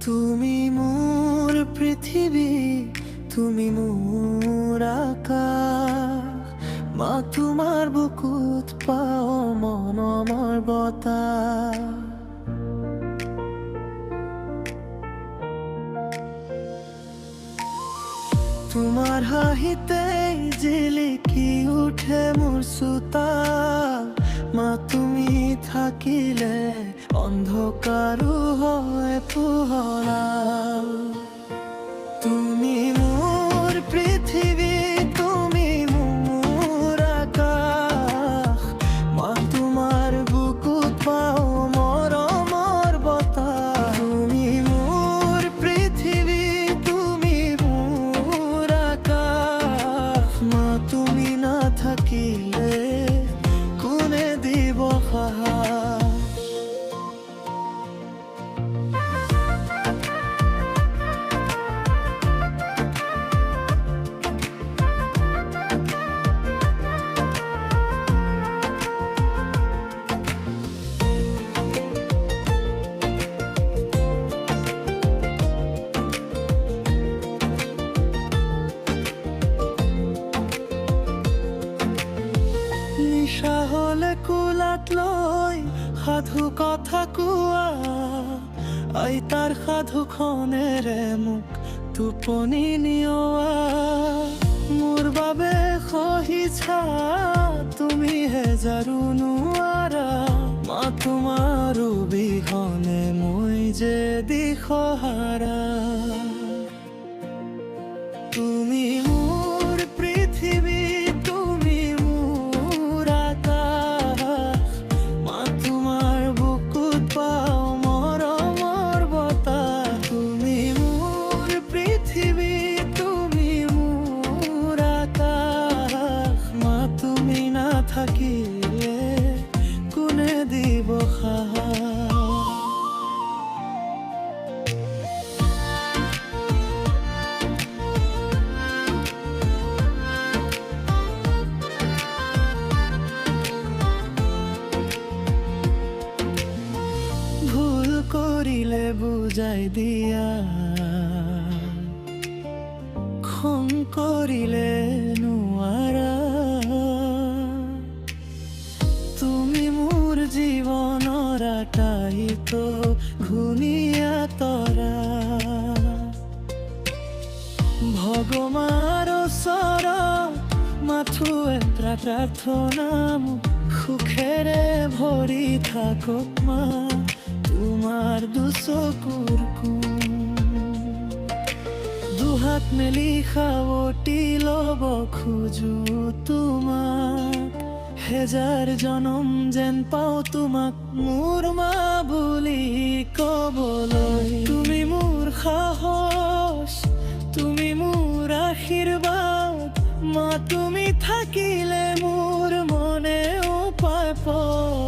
তুমি মোর পৃথিবী, তুমি মোর আকাশ, মা তোমার বুকুত পাও মন আমার বতাহ। তোমার হাহিতে জিলিকি উঠে মোর সুতাল, মা তুমি থাকিলে অন্ধকারও হয় পোহরাল। তুমি মোর পৃথিবী, তুমি মোর আকাশ, মা তোমার বুকুত পাও মরমর বতাহ। তুমি মোর পৃথিবী, তুমি মোর আকাশ, মা তুমি না থাকিলে কোনে দিব সাহস। নিশা হলে কুলাত লৈ সাধু কথা কোৱা, আইতাৰ সাধুখনেৰে মোক টোপনি নিয়ৱা। মোৰ বাবে সহিছা তুমিহে জাৰু নোৱাৰা, মা তোমাৰ অবিহনে মই যে দিশহাৰা। তুমি মোৰ পৃথিৱী, তুমি মোৰ আকাশ, মা তোমাৰ বুকুত পাও মৰমৰ বতাহ। তুমি মোৰ পৃথিৱী, তুমি মোৰ আকাশ, মা তুমি নাথাকিলে কোনে দিব সাহস। ভুল কৰিলে বুজাই দিয়া, খং কৰিলে নোৱাৰা। তুমি মোৰ জীৱনৰ আটাইতো ধুনীয়া তৰা। ভগৱানৰ ওচৰত মাথো এটা প্ৰাৰ্থনা, মোক সুখেৰে ভৰি থাকক মা তোমাৰ দুচকুৰ কোণ। দুহাত মেলি সাৱটি ল'ব খোজো তোমাক, হেজাৰ জনম যেন পাওঁ তোমাক মোৰ মা বুলি ক'বলৈ। তুমি মোৰ সাহস, তুমি মোৰ আশীৰ্বাদ, মা তুমি থাকিলে মোৰ মনে উপায় পায়।